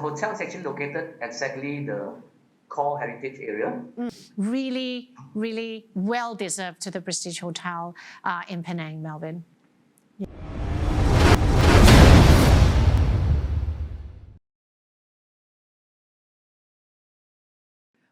hotel is actually located exactly the core heritage area. Really, really well deserved to the Prestige Hotel in Penang, Melvin.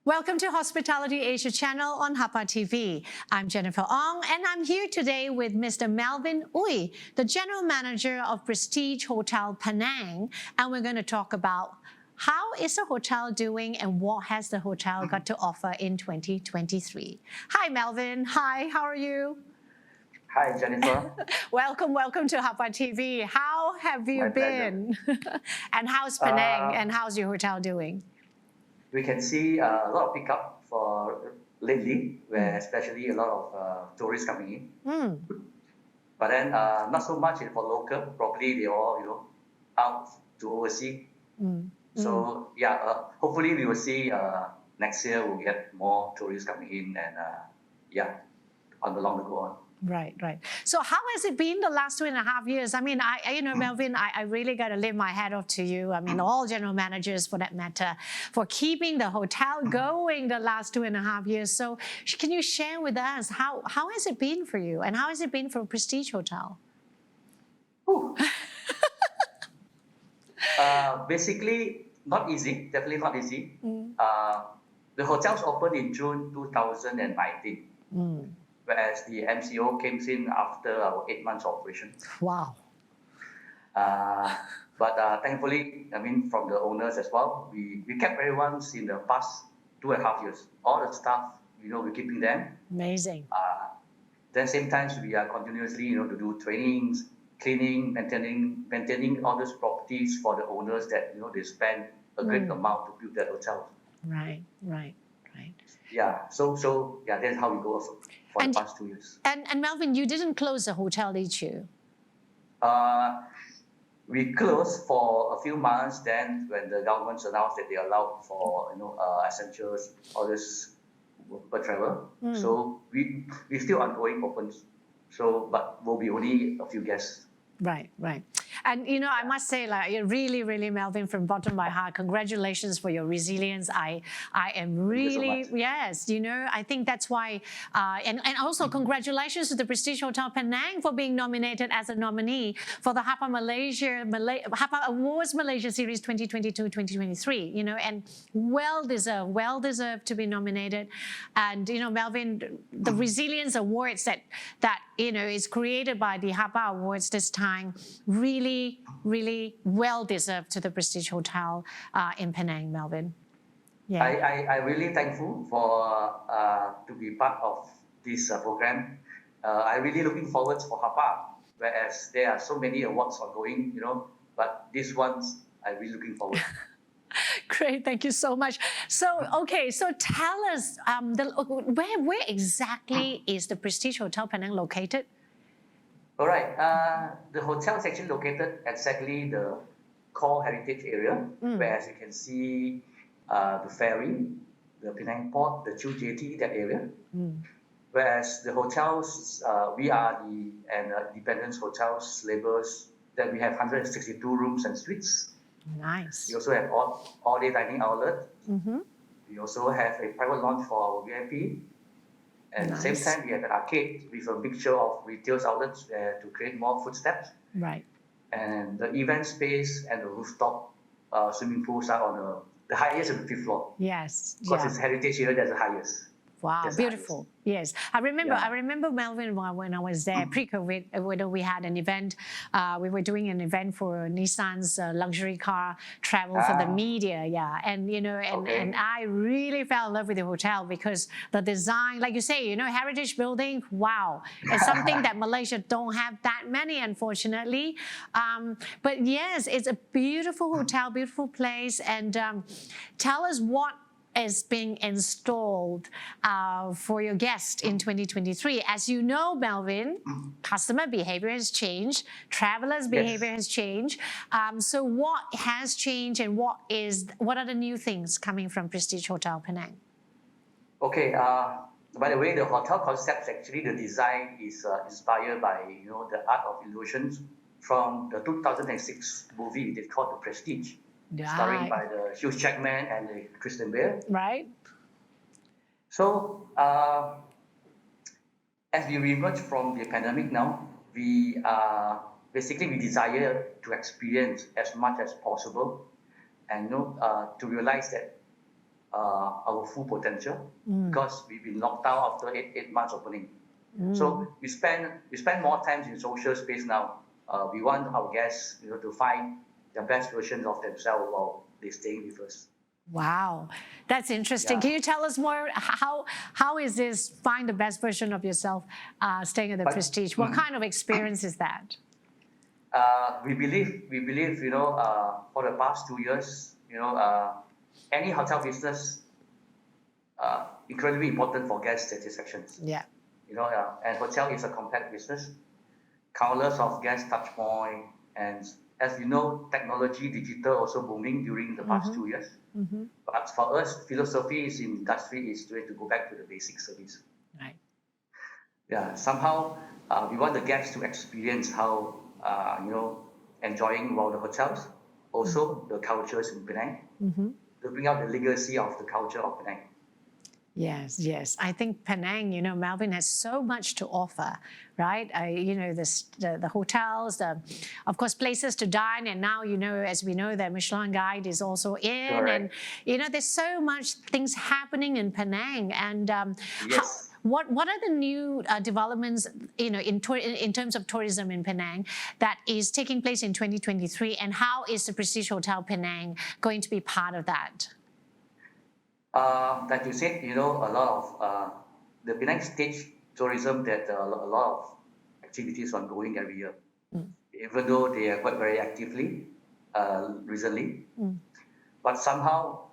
Welcome to Hospitality Asia channel on HAPA TV. I'm Jennifer Ong and I'm here today with Mr. Melvin Ooi, the General Manager of Prestige Hotel Penang, and we're going to talk about how is the hotel doing and what has the hotel got to offer in 2023. Hi Melvin, hi, how are you? Hi Jennifer. welcome to HAPA TV. How have you been? And how's Penang and how's your hotel doing? We can see a lot of pickup for lately, where especially a lot of tourists coming in. But then not so much for local. Probably they all out to overseas. So yeah, hopefully we will see next year we'll get more tourists coming in and yeah, on the longer go on. Right. So how has it been the last 2.5 years? I mean, Melvin, I really got to lift my hat off to you. I mean, all general managers for that matter, for keeping the hotel going the last 2.5 years. So can you share with us how has it been for you and how has it been for Prestige Hotel? Basically, not easy. Definitely not easy. The hotels opened in June 2019. Whereas the MCO came in after our 8 months operation. Wow. But thankfully, I mean, from the owners as well, we kept everyone in the past 2.5 years. All the staff, we're keeping them. Amazing. Then same times we are continuously, to do trainings, cleaning, maintaining all those properties for the owners that, they spend a great amount to build that hotel. Right. Yeah, so yeah, that's how we go also for the past 2 years. And Melvin, you didn't close the hotel, did you? We closed for a few months. Then when the government announced that they allowed for essentials, all this per travel, so we still ongoing open. So but will be only a few guests. Right. And I must say, really, Melvin, from bottom of my heart, congratulations for your resilience. I am really, yes, I think that's why, and also congratulations to the Prestige Hotel Penang for being nominated as a nominee for the HAPA Awards Malaysia Series 2022-2023, and well deserved to be nominated. And, Melvin, the Resilience Awards that is created by the HAPA Awards this time, really well deserved to the Prestige Hotel in Penang, Melvin. Yeah. I really thankful for to be part of this program. I really looking forward for HAPA, whereas there are so many awards ongoing, but this one's I really looking forward. Great, thank you so much. So, okay, so tell us, where exactly is the Prestige Hotel Penang located? All right, the hotel is actually located exactly the core heritage area, where as you can see the ferry, the Penang Port, the Chu Jetty, that area. Whereas the hotels, we are the Independence Hotels labels that we have 162 rooms and suites. Nice. We also have all-day dining outlet. We also have a private lounge for our VIP. And at the same time, we have an arcade with a mixture of retail outlets to create more footsteps. Right. And the event space and the rooftop swimming pools are on the highest on the 5th floor. Yes. Because it's heritage area, that's the highest. Wow, beautiful. Yes, I remember Melvin when I was there pre-COVID. When we had an event, we were doing an event for Nissan's luxury car travel for the media. Yeah, and and I really fell in love with the hotel because the design, like you say, heritage building. Wow, it's something that Malaysia don't have that many, unfortunately. But yes, it's a beautiful hotel, beautiful place. And tell us what is being installed for your guest in 2023. As you know, Melvin, customer behavior has changed, travelers' behavior has changed. So what has changed and what are the new things coming from Prestige Hotel Penang? Okay, by the way, the hotel concept, actually the design is inspired by the art of illusions from the 2006 movie they called The Prestige. starring by the Hugh Jackman and the Kristen Bale. Right. So as we emerge from the pandemic now, we desire to experience as much as possible, and to realize that our full potential, because we've been locked down after eight months opening. So we spend more time in social space now. We want our guests, to find the best version of themselves while they're staying with us. Wow, that's interesting. Can you tell us more? How is this find the best version of yourself staying at the Prestige? What kind of experience is that? We believe, for the past 2 years, any hotel business incredibly important for guest satisfaction. Yeah. And hotel is a complex business, countless of guest touch point, and as you know, technology, digital also booming during the past 2 years. But for us, philosophy is in industry is to go back to the basic service. Right. Yeah. Somehow, we want the guests to experience how enjoying the hotels, also the cultures in Penang, to bring out the legacy of the culture of Penang. Yes, yes. I think Penang, Melvin has so much to offer, right? The hotels, of course, places to dine, and now, as we know, the Michelin Guide is also in, Correct. and there's so much things happening in Penang, and yes. What are the new developments, in terms of tourism in Penang that is taking place in 2023, and how is the Prestige Hotel Penang going to be part of that? Like you said, a lot of the Penang stage tourism, that a lot of activities ongoing every year, even though they are quite very actively recently. But somehow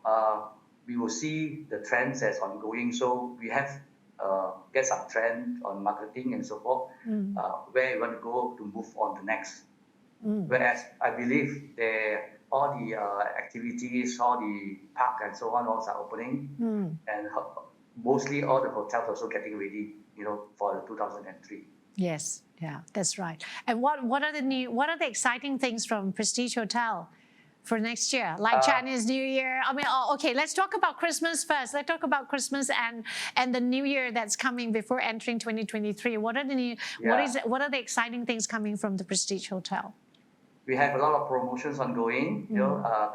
we will see the trends as ongoing. So we have get some trend on marketing and so forth, where we want to go to move on to next. Whereas I believe all the activities, all the park and so on, also are opening, and mostly all the hotels also getting ready, for 2003. Yes, yeah, that's right. And what are the exciting things from Prestige Hotel for next year, like Chinese New Year? I mean, okay, let's talk about Christmas first. Let's talk about Christmas and the New Year that's coming before entering 2023. What are the exciting things coming from the Prestige Hotel? We have a lot of promotions ongoing.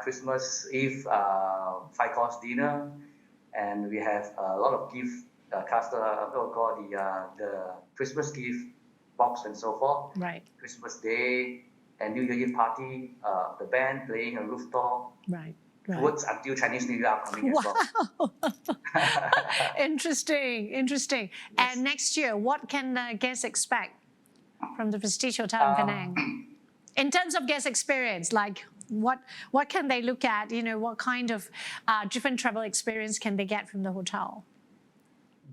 Christmas Eve 5-course dinner, and we have a lot of gift the Christmas gift box and so forth. Right. Christmas Day and New Year Eve party. The band playing a rooftop. Right. Towards until Chinese New Year are coming as well. Interesting. Yes. And next year, what can the guests expect from the Prestige Hotel in Penang? In terms of guest experience, like what can they look at? What kind of different travel experience can they get from the hotel?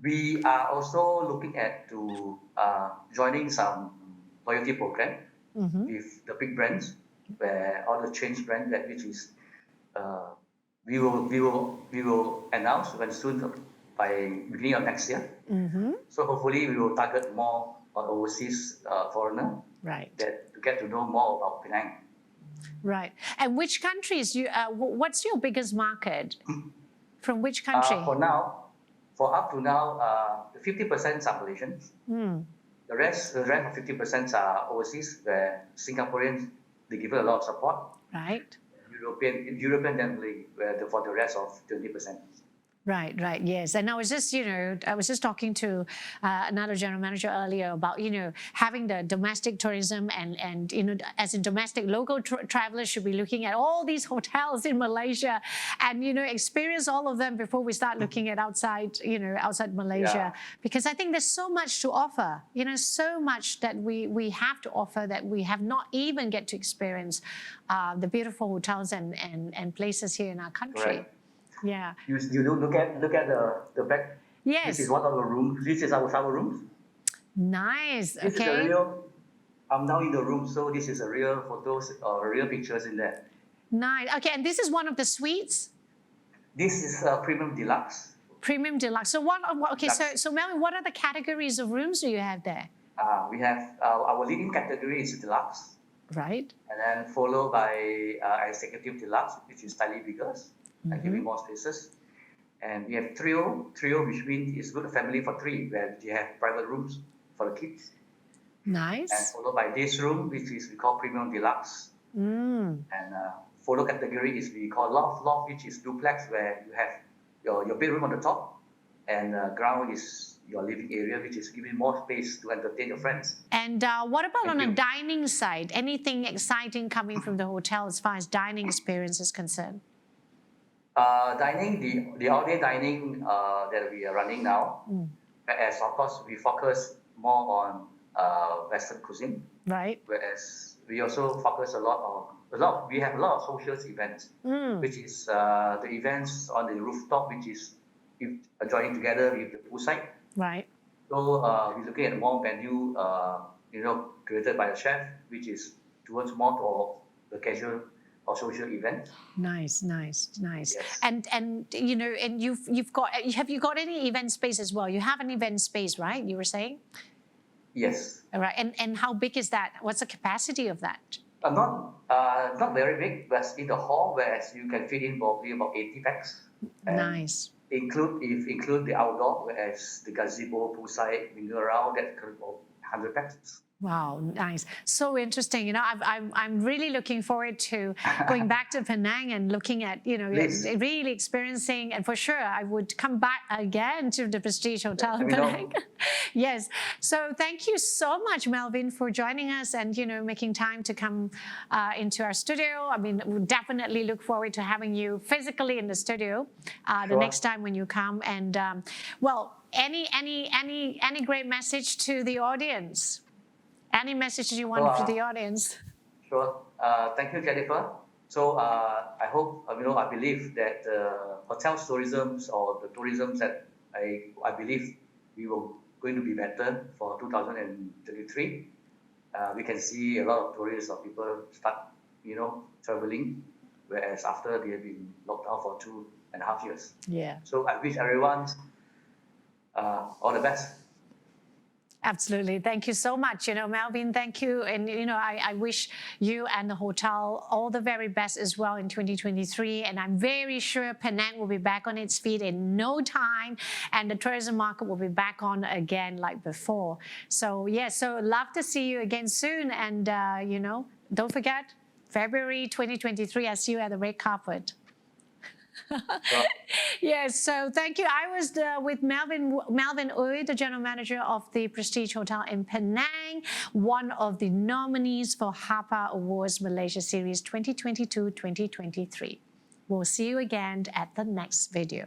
We are also looking at joining some loyalty program with the big brands, where all the chain brands which is we will announce when soon, by beginning of next year. So hopefully we will target more on overseas foreigner. Right. To get to know more about Penang. Right. And which countries what's your biggest market? From which country? For up to now, 50% are Malaysians. The rest of 50% are overseas, where Singaporeans, they give it a lot of support. Right. European definitely, for the rest of 20%. Right, yes. And I was just talking to another general manager earlier about, having the domestic tourism and as in domestic, local travelers should be looking at all these hotels in Malaysia and, experience all of them before we start looking at outside Malaysia. Because I think there's so much to offer, so much that we have to offer that we have not even get to experience the beautiful hotels and places here in our country. Right. Yeah. You look at the back. Yes. This is one of the rooms. This is our shower rooms. Nice. This is a real. I'm now in the room, so this is a real photos or real pictures in there. Nice. Okay, and this is one of the suites. This is premium deluxe. Premium deluxe. So what? Okay, so Melvin, what are the categories of rooms do you have there? We have our leading category is deluxe. Right. And then followed by executive deluxe, which is slightly bigger and giving more spaces. And we have trio, which means it's good family for three, where you have private rooms for the kids. Nice. And followed by this room, which is we call premium deluxe. And follow category is we call loft, which is duplex, where you have your bedroom on the top, and ground is your living area, which is giving more space to entertain your friends. And what about on a dining side? Anything exciting coming from the hotel as far as dining experience is concerned? Dining, the all-day dining that we are running now, as of course we focus more on Western cuisine. Right. Whereas we also focus we have a lot of social events, which is the events on the rooftop, which is joining together with the poolside. Right. So we're looking at more menu, created by the chef, which is towards more to the casual or social event. Nice. Yes. And have you got any event space as well? You have an event space, right? You were saying. Yes. All right. And how big is that? What's the capacity of that? Not very big, but in the hall, whereas you can fit in probably about 80 packs. Nice. Include the outdoor, whereas the gazebo, poolside, mingle around, that could about 100 packs. Wow, nice. So interesting. I'm really looking forward to going back to Penang and looking at, really experiencing, and for sure I would come back again to the Prestige Hotel in Penang. Yes. So thank you so much, Melvin, for joining us and, making time to come into our studio. I mean, we definitely look forward to having you physically in the studio the next time when you come. And any great message to the audience? Any messages you want to the audience? Sure. Thank you, Jennifer. So I hope, I believe that hotel tourism or the tourism that I believe we will going to be better for 2023. We can see a lot of tourists or people start, traveling, whereas after they have been locked down for 2.5 years. Yeah. So I wish everyone all the best. Absolutely. Thank you so much. Melvin, thank you. And, I wish you and the hotel all the very best as well in 2023. And I'm very sure Penang will be back on its feet in no time. And the tourism market will be back on again like before. So, so love to see you again soon. And, don't forget, February 2023, I see you at the red carpet. Yes, so thank you. I was with Melvin Ooi, the general manager of the Prestige Hotel in Penang, one of the nominees for HAPA Awards Malaysia Series 2022-2023. We'll see you again at the next video.